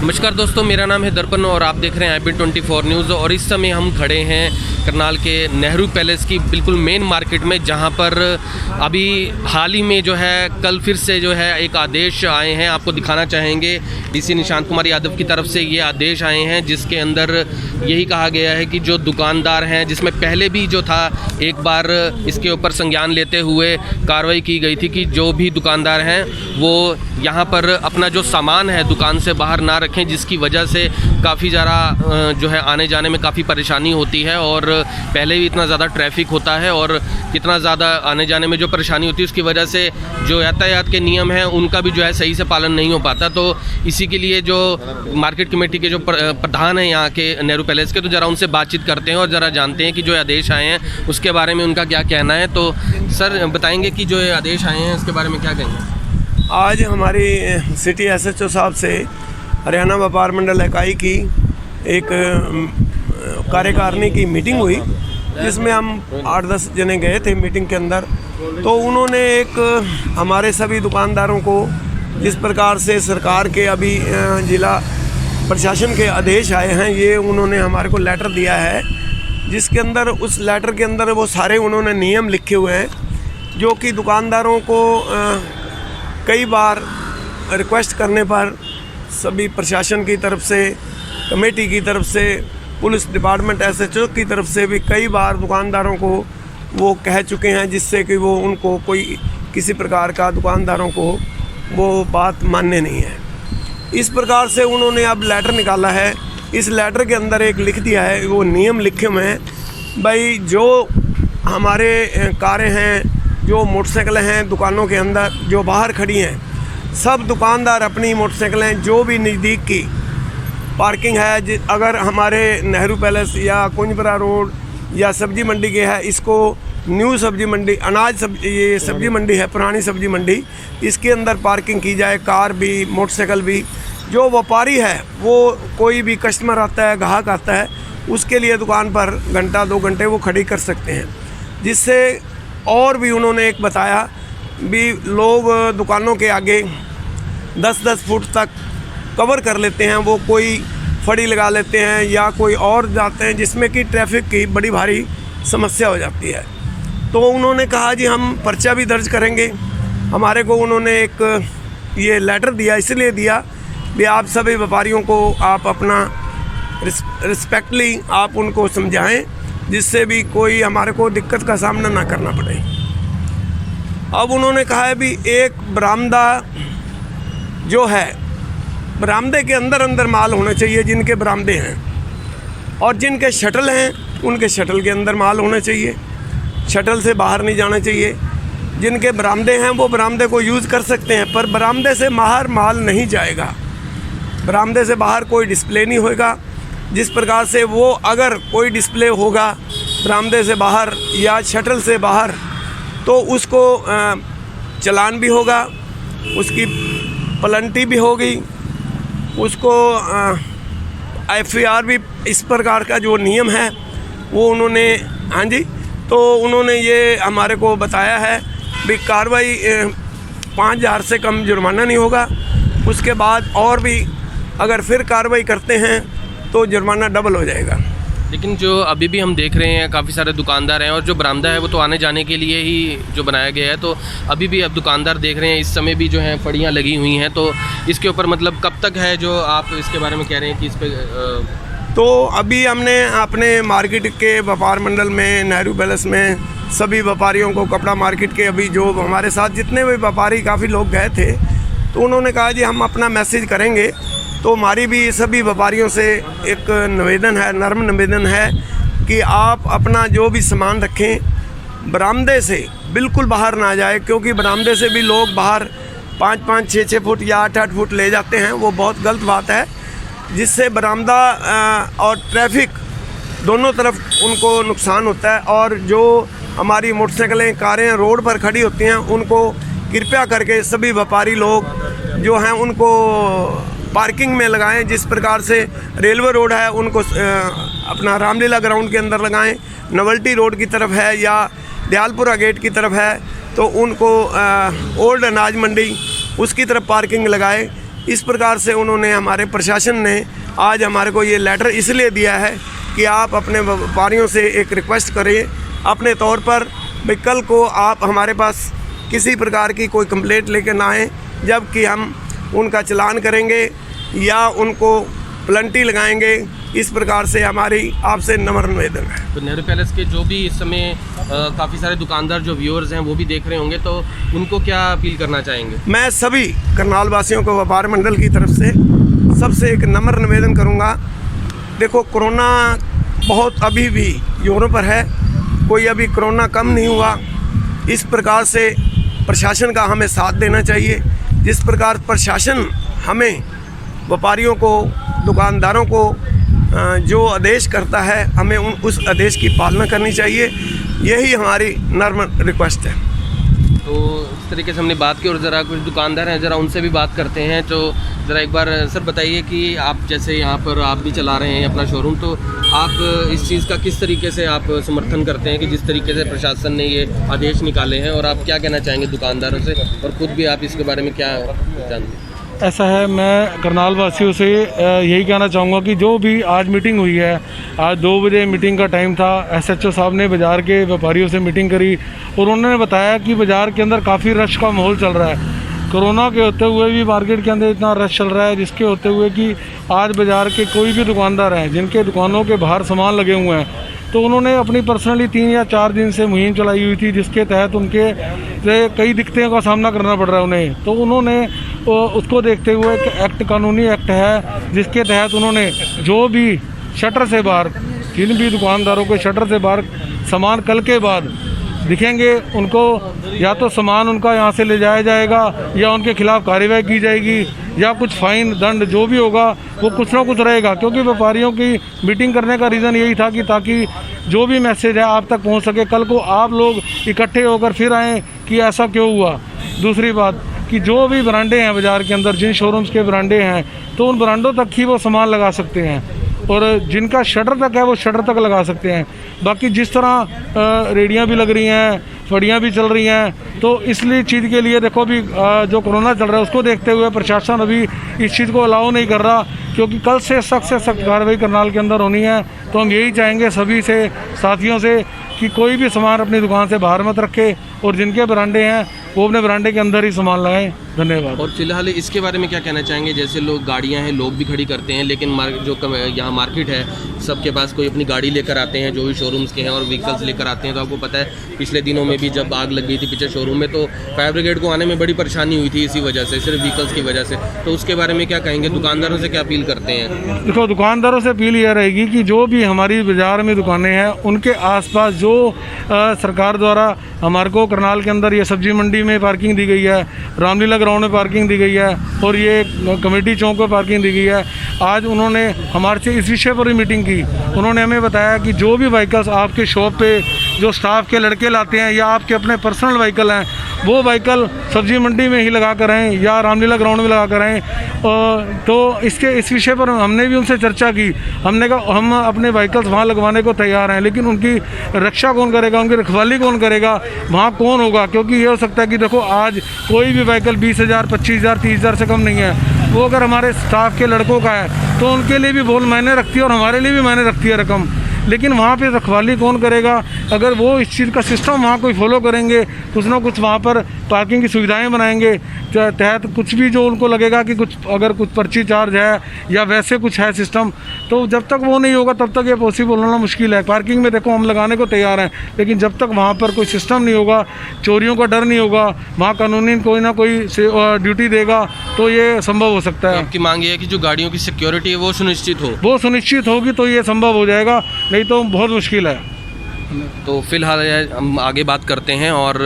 नमस्कार दोस्तों, मेरा नाम है दर्पण और आप देख रहे हैं IB24 न्यूज़। और इस समय हम खड़े हैं करनाल के नेहरू पैलेस की बिल्कुल मेन मार्केट में, जहां पर अभी हाल ही में जो है कल फिर से जो है एक आदेश आए हैं। आपको दिखाना चाहेंगे, डीसी निशांत कुमार यादव की तरफ से ये आदेश आए हैं, जिसके अंदर यही कहा गया है कि जो दुकानदार हैं, जिसमें पहले भी जो था एक बार इसके ऊपर संज्ञान लेते हुए कार्रवाई की गई थी कि जो भी दुकानदार हैं वो यहाँ पर अपना जो सामान है दुकान से बाहर ना रखें, जिसकी वजह से काफ़ी ज़्यादा जो है आने जाने में काफ़ी परेशानी होती है। और पहले भी इतना ज़्यादा ट्रैफिक होता है और कितना ज़्यादा आने जाने में जो परेशानी होती है, उसकी वजह से जो यातायात के नियम हैं उनका भी जो है सही से पालन नहीं हो पाता। तो इसी के लिए जो मार्केट कमेटी के जो प्रधान हैं यहाँ के नेहरू पैलेस के, तो ज़रा उनसे बातचीत करते हैं और ज़रा जानते हैं कि जो आदेश आए हैं उसके बारे में उनका क्या कहना है। तो सर बताएंगे कि जो आदेश आए हैं उसके बारे में क्या कहेंगे। आज हमारी सिटी SHO साहब से हरियाणा व्यापार मंडल इकाई की एक कार्यकारिणी की मीटिंग हुई, जिसमें हम 8-10 जने गए थे मीटिंग के अंदर। तो उन्होंने एक हमारे सभी दुकानदारों को जिस प्रकार से सरकार के अभी जिला प्रशासन के आदेश आए हैं, ये उन्होंने हमारे को लेटर दिया है, जिसके अंदर उस लेटर के अंदर वो सारे उन्होंने नियम लिखे हुए हैं, जो कि दुकानदारों को कई बार रिक्वेस्ट करने पर सभी प्रशासन की तरफ से, कमेटी की तरफ से, पुलिस डिपार्टमेंट SHO की तरफ से भी कई बार दुकानदारों को वो कह चुके हैं, जिससे कि वो उनको कोई किसी प्रकार का दुकानदारों को वो बात मानने नहीं है। इस प्रकार से उन्होंने अब लेटर निकाला है। इस लेटर के अंदर एक लिख दिया है, वो नियम लिखे हुए हैं भाई, जो हमारे कारें हैं, जो मोटरसाइकिलें हैं दुकानों के अंदर जो बाहर खड़ी हैं, सब दुकानदार अपनी मोटरसाइकिलें जो भी नज़दीक की पार्किंग है, अगर हमारे नेहरू पैलेस या कुंजपुरा रोड या सब्जी मंडी के है, इसको न्यू सब्जी मंडी ये सब्जी मंडी है, पुरानी सब्जी मंडी, इसके अंदर पार्किंग की जाए। कार भी, मोटरसाइकिल भी, जो व्यापारी है वो कोई भी कस्टमर आता है, ग्राहक आता है, उसके लिए दुकान पर घंटा 2 घंटे वो खड़ी कर सकते हैं। जिससे और भी उन्होंने एक बताया भी, लोग दुकानों के आगे 10-10 फुट तक कवर कर लेते हैं, वो कोई फड़ी लगा लेते हैं या कोई और जाते हैं, जिसमें कि ट्रैफिक की बड़ी भारी समस्या हो जाती है। तो उन्होंने कहा जी हम पर्चा भी दर्ज करेंगे। हमारे को उन्होंने एक ये लेटर दिया, इसलिए दिया भी आप सभी व्यापारियों को आप अपना रिस्पेक्टली आप उनको समझाएं, जिससे भी कोई हमारे को दिक्कत का सामना ना करना पड़े। अब उन्होंने कहा है भी एक बरामदा जो है, बरामदे के अंदर माल होने चाहिए, जिनके बरामदे हैं, और जिनके शटल हैं उनके शटल के अंदर माल होने चाहिए, शटल से बाहर नहीं जाना चाहिए। जिनके बरामदे हैं वो बरामदे को यूज़ कर सकते हैं, पर बरामदे से बाहर माल नहीं जाएगा, बरामदे से बाहर कोई डिस्प्ले नहीं होगा। जिस प्रकार से वो अगर कोई डिस्प्ले होगा बरामदे से बाहर या शटल से बाहर, तो उसको चालान भी होगा, उसकी पेनल्टी भी होगी, उसको FIR भी। इस प्रकार का जो नियम है वो उन्होंने, हाँ जी, तो उन्होंने ये हमारे को बताया है भी कार्रवाई 5,000 से कम जुर्माना नहीं होगा। उसके बाद और भी अगर फिर कार्रवाई करते हैं तो जुर्माना डबल हो जाएगा। लेकिन जो अभी भी हम देख रहे हैं काफ़ी सारे दुकानदार हैं, और जो बरामदा है वो तो आने जाने के लिए ही जो बनाया गया है, तो अभी भी अब दुकानदार देख रहे हैं इस समय भी जो है फड़ियाँ लगी हुई हैं। तो इसके ऊपर मतलब कब तक है जो आप इसके बारे में कह रहे हैं कि इस पर तो अभी हमने अपने मार्केट के व्यापार मंडल में, नेहरू पैलेस में सभी व्यापारियों को, कपड़ा मार्केट के अभी जो हमारे साथ जितने भी व्यापारी काफ़ी लोग गए थे, तो उन्होंने कहा जी हम अपना मैसेज करेंगे। तो हमारी भी सभी व्यापारियों से एक निवेदन है, नर्म निवेदन है कि आप अपना जो भी सामान रखें बरामदे से बिल्कुल बाहर ना जाए, क्योंकि बरामदे से भी लोग बाहर 5-5, 6-6 फुट या 8-8 फुट ले जाते हैं, वो बहुत गलत बात है। जिससे बरामदा और ट्रैफिक दोनों तरफ उनको नुकसान होता है। और जो हमारी मोटरसाइकिलें, कारें रोड पर खड़ी होती हैं, उनको कृपया करके सभी व्यापारी लोग जो हैं उनको पार्किंग में लगाएं। जिस प्रकार से रेलवे रोड है उनको अपना रामलीला ग्राउंड के अंदर लगाएं, नवल्टी रोड की तरफ है या दयालपुरा गेट की तरफ है तो उनको ओल्ड अनाज मंडी उसकी तरफ पार्किंग लगाए, इस प्रकार से उन्होंने, हमारे प्रशासन ने आज हमारे को ये लेटर इसलिए दिया है कि आप अपने व्यापारियों से एक रिक्वेस्ट करें अपने तौर पर, भाई कल को आप हमारे पास किसी प्रकार की कोई कंप्लेंट लेकर ना आएँ, जबकि हम उनका चालान करेंगे या उनको प्लंटी लगाएंगे। इस प्रकार से हमारी आपसे नम्र निवेदन है। तो नेहरू पैलेस के जो भी इस समय काफ़ी सारे दुकानदार जो व्यूअर्स हैं वो भी देख रहे होंगे, तो उनको क्या अपील करना चाहेंगे? मैं सभी करनाल वासियों को व्यापार मंडल की तरफ से सबसे एक नम्र निवेदन करूंगा। देखो, कोरोना बहुत अभी भी जोरों पर है, कोई अभी कोरोना कम नहीं हुआ। इस प्रकार से प्रशासन का हमें साथ देना चाहिए। जिस प्रकार प्रशासन हमें व्यापारियों को, दुकानदारों को जो आदेश करता है, हमें उस आदेश की पालना करनी चाहिए। यही हमारी नम्र रिक्वेस्ट है। तो इस तरीके से हमने बात की, और ज़रा कुछ दुकानदार हैं, ज़रा उनसे भी बात करते हैं। तो ज़रा एक बार सर बताइए कि आप जैसे यहाँ पर आप भी चला रहे हैं अपना शोरूम, तो आप इस चीज़ का किस तरीके से आप समर्थन करते हैं कि जिस तरीके से प्रशासन ने ये आदेश निकाले हैं, और आप क्या कहना चाहेंगे दुकानदारों से, और ख़ुद भी आप इसके बारे में क्या जानते हैं? ऐसा है, मैं करनाल वासियों से यही कहना चाहूँगा कि जो भी आज मीटिंग हुई है, आज 2 बजे मीटिंग का टाइम था। SHO साहब ने बाज़ार के व्यापारियों से मीटिंग करी और उन्होंने बताया कि बाज़ार के अंदर काफ़ी रश का माहौल चल रहा है। कोरोना के होते हुए भी मार्केट के अंदर इतना रश चल रहा है, जिसके होते हुए कि आज बाज़ार के कोई भी दुकानदार हैं जिनके दुकानों के बाहर सामान लगे हुए हैं, तो उन्होंने अपनी पर्सनली 3 या 4 दिन से मुहिम चलाई हुई थी, जिसके तहत उनके कई दिक्कतों का सामना करना पड़ रहा है उन्हें। तो उन्होंने उसको देखते हुए एक एक्ट, कानूनी एक्ट है, जिसके तहत उन्होंने जो भी शटर से बाहर, जिन भी दुकानदारों के शटर से बाहर सामान कल के बाद दिखेंगे, उनको या तो सामान उनका यहाँ से ले जाया जाएगा या उनके खिलाफ़ कार्रवाई की जाएगी, या कुछ फ़ाइन दंड जो भी होगा वो कुछ ना कुछ रहेगा। क्योंकि व्यापारियों की मीटिंग करने का रीज़न यही था कि ताकि जो भी मैसेज है आप तक पहुँच सके, कल को आप लोग इकट्ठे होकर फिर आएँ कि ऐसा क्यों हुआ। दूसरी बात कि जो भी ब्रांडें हैं बाज़ार के अंदर, जिन शोरूम्स के ब्रांडें हैं, तो उन ब्रांडों तक ही वो सामान लगा सकते हैं, और जिनका शटर तक है वो शटर तक लगा सकते हैं। बाकी जिस तरह रेडियाँ भी लग रही हैं, फड़ियाँ भी चल रही हैं, तो इसलिए चीज़ के लिए देखो अभी जो कोरोना चल रहा है उसको देखते हुए प्रशासन अभी इस चीज़ को अलाउ नहीं कर रहा, क्योंकि कल से सख्त कार्रवाई करनाल के अंदर होनी है। तो हम यही चाहेंगे सभी से, साथियों से, कि कोई भी सामान अपनी दुकान से बाहर मत रखे, और जिनके बरांडे हैं वो अपने बरांडे के अंदर ही सामान लगाएं। धन्यवाद। और फिलहाल इसके बारे में क्या कहना चाहेंगे? जैसे लोग गाड़ियां हैं, लोग भी खड़ी करते हैं, लेकिन जो यहाँ मार्केट है, सबके पास कोई अपनी गाड़ी लेकर आते हैं, जो भी शोरूम्स के हैं, और व्हीकल्स लेकर आते हैं। तो आपको पता है पिछले दिनों में भी जब आग लग गई थी पीछे शोरूम में, तो फायर ब्रिगेड को आने में बड़ी परेशानी हुई थी इसी वजह से, सिर्फ व्हीकल्स की वजह से। तो उसके बारे में क्या कहेंगे? दुकानदारों से क्या अपील करते हैं? देखो, दुकानदारों से अपील यह रहेगी कि जो भी हमारी बाज़ार में दुकानें हैं, उनके आसपास जो सरकार द्वारा हमारे को करनाल के अंदर ये सब्जी मंडी में पार्किंग दी गई है, रामलीला ग्राउंड में पार्किंग दी गई है, और ये कमेटी चौक पर पार्किंग दी गई है। आज उन्होंने हमारे से इस विषय पर भी मीटिंग की। उन्होंने हमें बताया कि जो भी व्हीकल्स आपके शॉप पे जो स्टाफ के लड़के लाते हैं, या आपके अपने पर्सनल व्हीकल हैं, वो व्हीकल सब्जी मंडी में ही लगा कर आएँ या रामलीला ग्राउंड में लगा कर आएँ। तो इस विषय पर हमने भी उनसे चर्चा की। हमने कहा हम अपने व्हीकल्स वहाँ लगवाने को तैयार हैं, लेकिन उनकी रक्षा कौन करेगा, उनकी रखवाली कौन करेगा, वहाँ कौन होगा? क्योंकि ये हो सकता है कि देखो आज कोई भी व्हीकल 20,000, 25,000, 30,000 से कम नहीं है। वो अगर हमारे स्टाफ के लड़कों का है तो उनके लिए भी बहुत मायने रखती है, और हमारे लिए भी मायने रखती है रकम। लेकिन वहाँ पे रखवाली कौन करेगा? अगर वो इस चीज़ का सिस्टम वहाँ कोई फॉलो करेंगे, कुछ ना कुछ वहाँ पर पार्किंग की सुविधाएं बनाएंगे, तहत कुछ भी जो उनको लगेगा कि कुछ अगर कुछ पर्ची चार्ज है या वैसे कुछ है सिस्टम, तो जब तक वो नहीं होगा तब तक ये पॉसिबल होना मुश्किल है। पार्किंग में देखो हम लगाने को तैयार हैं, लेकिन जब तक वहाँ पर कोई सिस्टम नहीं होगा, चोरियों का डर नहीं होगा, वहाँ कानूनी कोई ना कोई ड्यूटी देगा, तो ये संभव हो सकता है। आपकी मांग ये है कि जो गाड़ियों की सिक्योरिटी है वो सुनिश्चित हो? वो सुनिश्चित होगी तो ये संभव हो जाएगा, नहीं तो बहुत मुश्किल है। तो फिलहाल हम आगे बात करते हैं। और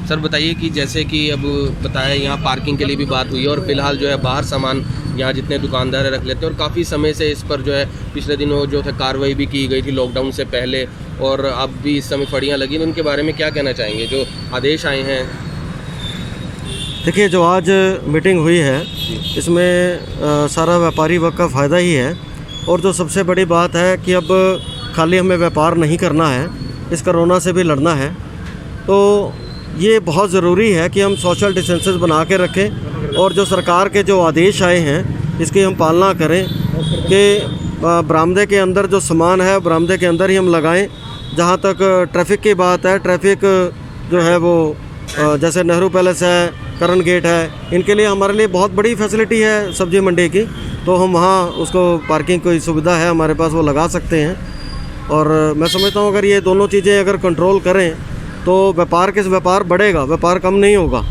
सर बताइए कि जैसे कि अब बताया यहाँ पार्किंग के लिए भी बात हुई है, और फिलहाल जो है बाहर सामान यहाँ जितने दुकानदार रख लेते हैं, और काफ़ी समय से इस पर जो है पिछले दिनों जो है कार्रवाई भी की गई थी लॉकडाउन से पहले, और अब भी इस समय फड़ियाँ लगी। उनके बारे में क्या कहना चाहेंगे जो आदेश आए हैं? देखिए, जो आज मीटिंग हुई है इसमें सारा व्यापारी वर्ग का फ़ायदा ही है, और जो सबसे बड़ी बात है कि अब खाली हमें व्यापार नहीं करना है, इस कोरोना से भी लड़ना है। तो ये बहुत ज़रूरी है कि हम सोशल डिस्टेंसेस बना के रखें और जो सरकार के जो आदेश आए हैं इसकी हम पालना करें कि बरामदे के अंदर जो सामान है बरामदे के अंदर ही हम लगाएं। जहाँ तक ट्रैफिक की बात है, ट्रैफिक जो है वो जैसे नेहरू पैलेस है, करण गेट है, इनके लिए हमारे लिए बहुत बड़ी फैसिलिटी है सब्जी मंडी की, तो हम वहाँ उसको पार्किंग की सुविधा है हमारे पास, वो लगा सकते हैं। और मैं समझता हूँ अगर ये दोनों चीज़ें अगर कंट्रोल करें तो व्यापार बढ़ेगा, व्यापार कम नहीं होगा।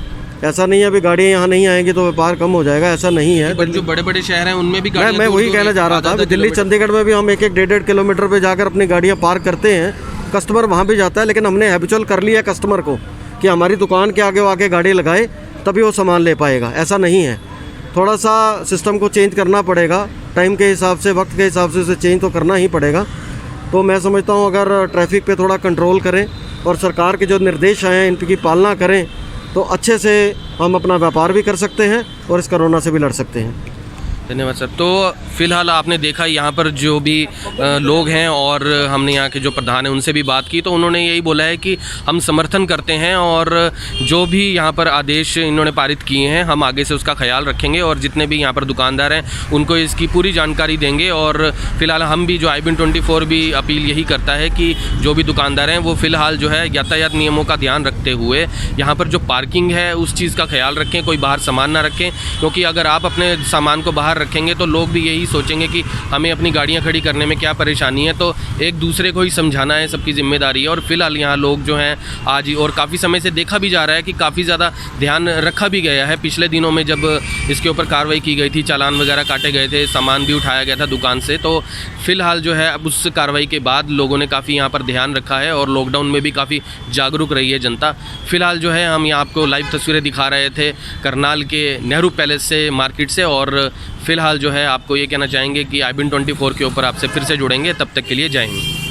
ऐसा नहीं है अभी गाड़ियाँ यहाँ नहीं आएंगी तो व्यापार कम हो जाएगा, ऐसा नहीं है। पर जो बड़े बड़े शहर हैं उनमें भी मैं वही कहना चाह रहा था, दिल्ली चंडीगढ़ में भी हम 1-1, 1.5 किलोमीटर पे जाकर अपनी गाड़ियाँ पार्क करते हैं, कस्टमर वहाँ भी जाता है, लेकिन हमने हैबिचुअल कर लिया कस्टमर को कि हमारी दुकान के आगे गाड़ी लगाए तभी वो सामान ले पाएगा। ऐसा नहीं है, थोड़ा सा सिस्टम को चेंज करना पड़ेगा, टाइम के हिसाब से, वक्त के हिसाब से उसे चेंज तो करना ही पड़ेगा। तो मैं समझता हूँ अगर ट्रैफिक पे थोड़ा कंट्रोल करें और सरकार के जो निर्देश आए हैं इनकी पालना करें तो अच्छे से हम अपना व्यापार भी कर सकते हैं और इस कोरोना से भी लड़ सकते हैं। धन्यवाद सर। तो फिलहाल आपने देखा यहाँ पर जो भी लोग हैं और हमने यहाँ के जो प्रधान हैं उनसे भी बात की, तो उन्होंने यही बोला है कि हम समर्थन करते हैं और जो भी यहाँ पर आदेश इन्होंने पारित किए हैं हम आगे से उसका ख्याल रखेंगे और जितने भी यहाँ पर दुकानदार हैं उनको इसकी पूरी जानकारी देंगे। और फिलहाल हम भी जो IBN24 भी अपील यही करता है कि जो भी दुकानदार हैं वो फ़िलहाल जो है यातायात नियमों का ध्यान रखते हुए यहाँ पर जो पार्किंग है उस चीज़ का ख्याल रखें, कोई बाहर सामान ना रखें, क्योंकि अगर आप अपने सामान को बाहर रखेंगे तो लोग भी यही सोचेंगे कि हमें अपनी गाड़ियां खड़ी करने में क्या परेशानी है। तो एक दूसरे को ही समझाना है, सबकी जिम्मेदारी है। और फिलहाल यहाँ लोग जो हैं आज ही और काफ़ी समय से देखा भी जा रहा है कि काफ़ी ज़्यादा ध्यान रखा भी गया है। पिछले दिनों में जब इसके ऊपर कार्रवाई की गई थी, चालान वगैरह काटे गए थे, सामान भी उठाया गया था दुकान से, तो फिलहाल जो है अब उस कार्रवाई के बाद लोगों ने काफ़ी यहाँ पर ध्यान रखा है और लॉकडाउन में भी काफ़ी जागरूक रही है जनता। फिलहाल जो है हम यहाँ आपको लाइव तस्वीरें दिखा रहे थे करनाल के नेहरू पैलेस से, मार्केट से। और फिलहाल जो है आपको ये कहना चाहेंगे कि IBN24 के ऊपर आपसे फिर से जुड़ेंगे। तब तक के लिए जय हिंद।